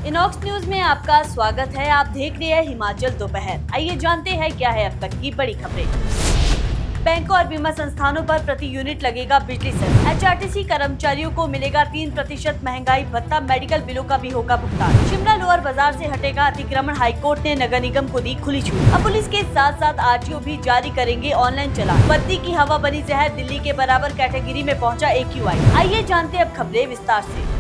Inox news में आपका स्वागत है। आप देख रहे हैं हिमाचल दोपहर। आइए जानते हैं क्या है अब तक की बड़ी खबरें। बैंकों और बीमा संस्थानों पर प्रति यूनिट लगेगा बिजली सेस। एचआरटीसी कर्मचारियों को मिलेगा 3% महंगाई भत्ता। मेडिकल बिलों का भी होगा भुगतान। शिमला लोअर बाजार से हटेगा अतिक्रमण। हाईकोर्ट ने नगर निगम को दी खुली छूट। अब पुलिस के साथ साथ आरटीओ भी जारी करेंगे ऑनलाइन चालान। बत्ती की हवा बनी जहर। दिल्ली के बराबर कैटेगरी में पहुंचा AQI। आइए जानते हैं अब खबरें विस्तार से।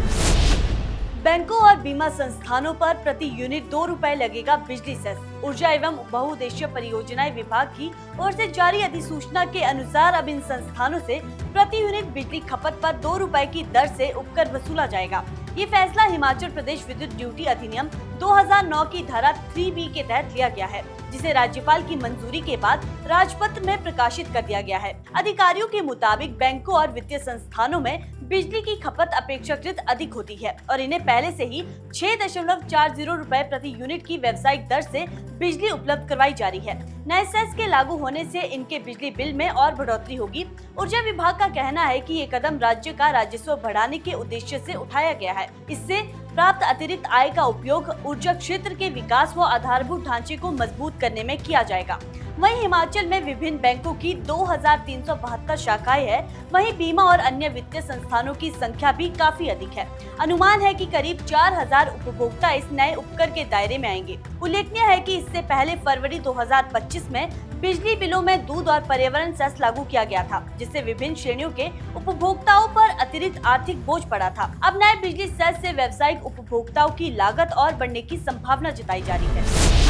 बैंकों और बीमा संस्थानों पर प्रति यूनिट 2 रुपए लगेगा बिजली सेस। ऊर्जा एवं बहुउद्देशीय परियोजनाएं विभाग की ओर से जारी अधिसूचना के अनुसार अब इन संस्थानों से प्रति यूनिट बिजली खपत पर 2 रुपए की दर से उपकर वसूला जाएगा। ये फैसला हिमाचल प्रदेश विद्युत ड्यूटी अधिनियम 2009 की धारा 3B के तहत लिया गया है, जिसे राज्यपाल की मंजूरी के बाद राजपत्र में प्रकाशित कर दिया गया है। अधिकारियों के मुताबिक बैंकों और वित्तीय संस्थानों में बिजली की खपत अपेक्षाकृत अधिक होती है और इन्हें पहले से ही 6.40 रुपए प्रति यूनिट की व्यावसायिक दर से बिजली उपलब्ध करवाई जा रही है। नए सेस के लागू होने से इनके बिजली बिल में और बढ़ोतरी होगी। ऊर्जा विभाग का कहना है कि ये कदम राज्य का राजस्व बढ़ाने के उद्देश्य से उठाया गया है। इससे प्राप्त अतिरिक्त आय का उपयोग ऊर्जा क्षेत्र के विकास व आधारभूत ढांचे को मजबूत करने में किया जाएगा। वहीं हिमाचल में विभिन्न बैंकों की 2372 शाखाएं हैं। वहीं बीमा और अन्य वित्तीय संस्थानों की संख्या भी काफी अधिक है। अनुमान है कि करीब 4000 उपभोक्ता इस नए उपकर के दायरे में आएंगे। उल्लेखनीय है कि इससे पहले फरवरी 2025 में बिजली बिलों में दूध और पर्यावरण सेस लागू किया गया था, जिससे विभिन्न श्रेणियों के उपभोक्ताओं पर अतिरिक्त आर्थिक बोझ पड़ा था। अब नए बिजली सेस से व्यावसायिक उपभोक्ताओं की लागत और बढ़ने की संभावना जताई जा रही है।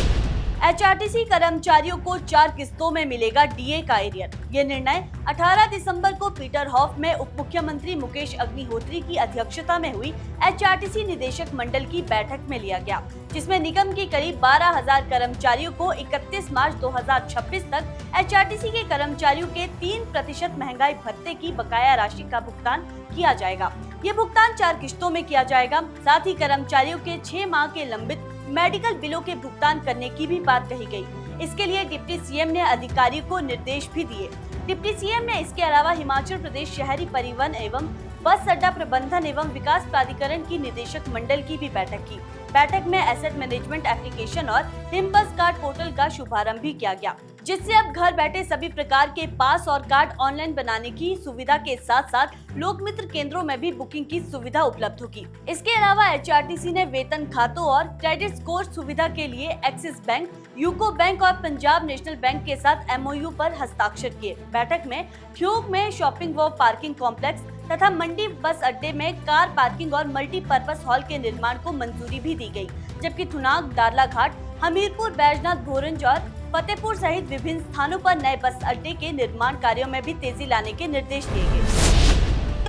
एचआरटीसी कर्मचारियों को 4 किस्तों में मिलेगा डीए का एरियर। ये निर्णय 18 दिसंबर को पीटर हॉफ में उप मुख्यमंत्री मुकेश अग्निहोत्री की अध्यक्षता में हुई एचआरटीसी निदेशक मंडल की बैठक में लिया गया, जिसमें निगम के करीब 12,000 कर्मचारियों को 31 मार्च 2026 तक एचआरटीसी के कर्मचारियों के 3% महंगाई भत्ते की बकाया राशि का भुगतान किया जाएगा। ये भुगतान 4 किस्तों में किया जाएगा। साथ ही कर्मचारियों के 6 माह के लंबित मेडिकल बिलों के भुगतान करने की भी बात कही गई। इसके लिए डिप्टी सीएम ने अधिकारियों को निर्देश भी दिए। डिप्टी सीएम ने इसके अलावा हिमाचल प्रदेश शहरी परिवहन एवं बस अड्डा प्रबंधन एवं विकास प्राधिकरण की निदेशक मंडल की भी बैठक की। बैठक में एसेट मैनेजमेंट एप्लीकेशन और हिमबस कार्ड पोर्टल का शुभारंभ भी किया गया, जिससे अब घर बैठे सभी प्रकार के पास और कार्ड ऑनलाइन बनाने की सुविधा के साथ साथ लोकमित्र केंद्रों में भी बुकिंग की सुविधा उपलब्ध होगी। इसके अलावा एचआरटीसी ने वेतन खातों और क्रेडिट स्कोर सुविधा के लिए एक्सिस बैंक, यूको बैंक और पंजाब नेशनल बैंक के साथ MOU पर हस्ताक्षर किए। बैठक में ठियोग में शॉपिंग व पार्किंग कॉम्प्लेक्स तथा मंडी बस अड्डे में कार पार्किंग और मल्टीपर्पज हॉल के निर्माण को मंजूरी भी दी गई, जबकि थुनाग, दारलाघाट, हमीरपुर, बैजनाथ, भोरंज और फतेहपुर सहित विभिन्न स्थानों पर नए बस अड्डे के निर्माण कार्यों में भी तेजी लाने के निर्देश दिए गए।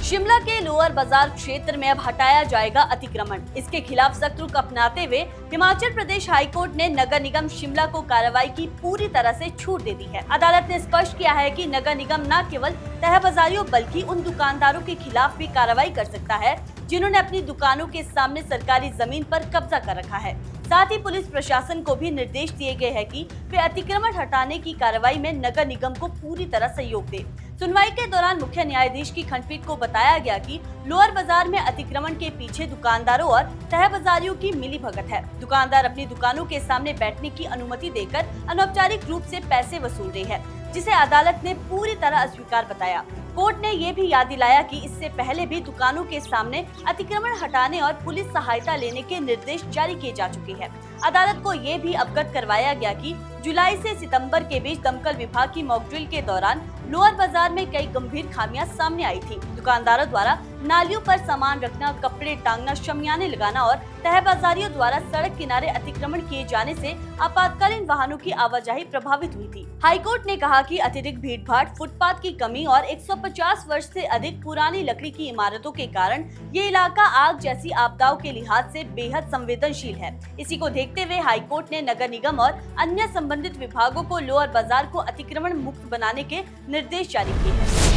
शिमला के लोअर बाजार क्षेत्र में अब हटाया जाएगा अतिक्रमण। इसके खिलाफ सख्त रुख अपनाते हुए हिमाचल प्रदेश हाईकोर्ट ने नगर निगम शिमला को कार्रवाई की पूरी तरह से छूट दे दी है। अदालत ने स्पष्ट किया है कि नगर निगम न केवल तहबाजारियों बल्कि उन दुकानदारों के खिलाफ भी कार्रवाई कर सकता है जिन्होंने अपनी दुकानों के सामने सरकारी जमीन पर कब्जा कर रखा है। साथ ही पुलिस प्रशासन को भी निर्देश दिए गए हैं कि वे अतिक्रमण हटाने की कार्रवाई में नगर निगम को पूरी तरह सहयोग दे। सुनवाई के दौरान मुख्य न्यायाधीश की खंडपीठ को बताया गया कि लोअर बाजार में अतिक्रमण के पीछे दुकानदारों और तहबाजारियों की मिलीभगत है। दुकानदार अपनी दुकानों के सामने बैठने की अनुमति देकर अनौपचारिक रूप से पैसे वसूल रहे हैं, जिसे अदालत ने पूरी तरह अस्वीकार बताया। कोर्ट ने ये भी याद दिलाया कि इससे पहले भी दुकानों के सामने अतिक्रमण हटाने और पुलिस सहायता लेने के निर्देश जारी किए जा चुके हैं। अदालत को ये भी अवगत करवाया गया कि जुलाई से सितंबर के बीच दमकल विभाग की मॉकड्रिल के दौरान लोअर बाजार में कई गंभीर खामियां सामने आई थी। दुकानदारों द्वारा नालियों पर सामान रखना, कपड़े टांगना, शमियाने लगाना और तहबाजारियों द्वारा सड़क किनारे अतिक्रमण किए जाने से आपातकालीन वाहनों की आवाजाही प्रभावित हुई थी। हाईकोर्ट ने कहा कि अतिरिक्त भीड़भाड़, फुटपाथ की कमी और 150 वर्ष से अधिक पुरानी लकड़ी की इमारतों के कारण ये इलाका आग जैसी आपदाओं के लिहाज से बेहद संवेदनशील है। इसी को देखते हुए हाईकोर्ट ने नगर निगम और अन्य संबंधित विभागों को लोअर बाजार को अतिक्रमण मुक्त बनाने के निर्देश जारी किए हैं।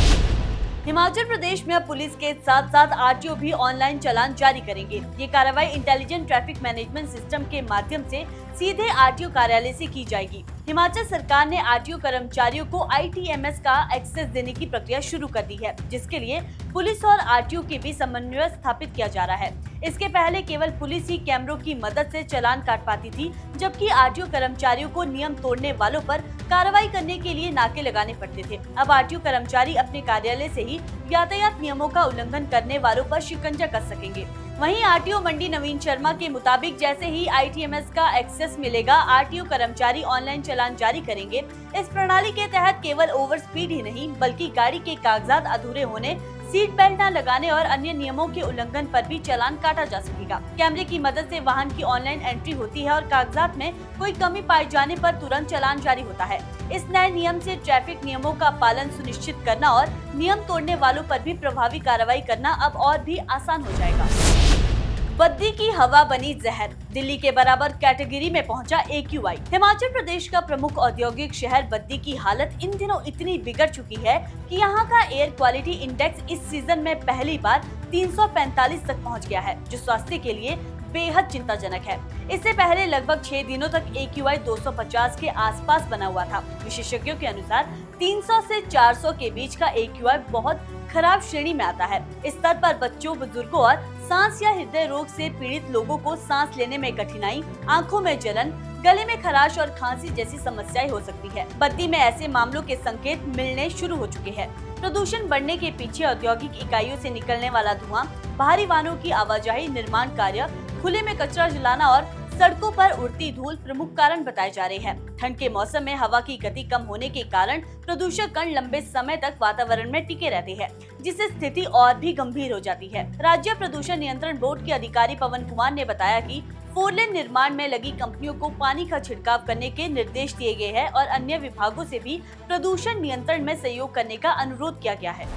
हिमाचल प्रदेश में अब पुलिस के साथ साथ आरटीओ भी ऑनलाइन चालान जारी करेंगे। ये कार्रवाई इंटेलिजेंट ट्रैफिक मैनेजमेंट सिस्टम के माध्यम से सीधे आरटीओ कार्यालय से की जाएगी। हिमाचल सरकार ने आरटीओ कर्मचारियों को आईटीएमएस का एक्सेस देने की प्रक्रिया शुरू कर दी है, जिसके लिए पुलिस और आरटीओ के बीच समन्वय स्थापित किया जा रहा है। इसके पहले केवल पुलिस ही कैमरों की मदद से चालान काट पाती थी, जबकि आरटीओ कर्मचारियों को नियम तोड़ने वालों पर कार्रवाई करने के लिए नाके लगाने पड़ते थे। अब आरटीओ कर्मचारी अपने कार्यालय से ही यातायात नियमों का उल्लंघन करने वालों पर शिकंजा कस सकेंगे। वहीं आरटीओ मंडी नवीन शर्मा के मुताबिक जैसे ही आईटीएमएस का एक्सेस मिलेगा, आरटीओ कर्मचारी ऑनलाइन चालान जारी करेंगे। इस प्रणाली के तहत केवल ओवर स्पीड ही नहीं, बल्कि गाड़ी के कागजात अधूरे होने, सीट बेल्ट न लगाने और अन्य नियमों के उल्लंघन पर भी चालान काटा जा सकेगा। कैमरे की मदद से वाहन की ऑनलाइन एंट्री होती है और कागजात में कोई कमी पाए जाने पर तुरंत चालान जारी होता है। इस नए नियम से ट्रैफिक नियमों का पालन सुनिश्चित करना और नियम तोड़ने वालों पर भी प्रभावी कार्रवाई करना अब और भी आसान हो जाएगा। बद्दी की हवा बनी जहर, दिल्ली के बराबर कैटेगरी में पहुंचा AQI। हिमाचल प्रदेश का प्रमुख औद्योगिक शहर बद्दी की हालत इन दिनों इतनी बिगड़ चुकी है कि यहां का एयर क्वालिटी इंडेक्स इस सीजन में पहली बार 345 तक पहुंच गया है, जो स्वास्थ्य के लिए बेहद चिंताजनक है। इससे पहले लगभग 6 दिनों तक AQI 250 के आसपास बना हुआ था। विशेषज्ञों के अनुसार 300 से 400 के बीच का AQI बहुत खराब श्रेणी में आता है। इस स्तर पर बच्चों, बुजुर्गों और सांस या हृदय रोग से पीड़ित लोगों को सांस लेने में कठिनाई, आंखों में जलन, गले में खराश और खांसी जैसी समस्याएं हो सकती है। बद्दी में ऐसे मामलों के संकेत मिलने शुरू हो चुके हैं। प्रदूषण बढ़ने के पीछे औद्योगिक इकाइयों से निकलने वाला धुआं, भारी वाहनों की आवाजाही, निर्माण कार्य, खुले में कचरा जलाना और सड़कों पर उड़ती धूल प्रमुख कारण बताए जा रहे हैं। ठंड के मौसम में हवा की गति कम होने के कारण प्रदूषक कण लंबे समय तक वातावरण में टिके रहते हैं, जिससे स्थिति और भी गंभीर हो जाती है। राज्य प्रदूषण नियंत्रण बोर्ड के अधिकारी पवन कुमार ने बताया कि 4 लेन निर्माण में लगी कंपनियों को पानी का छिड़काव करने के निर्देश दिए गए हैं और अन्य विभागों से भी प्रदूषण नियंत्रण में सहयोग करने का अनुरोध किया गया है।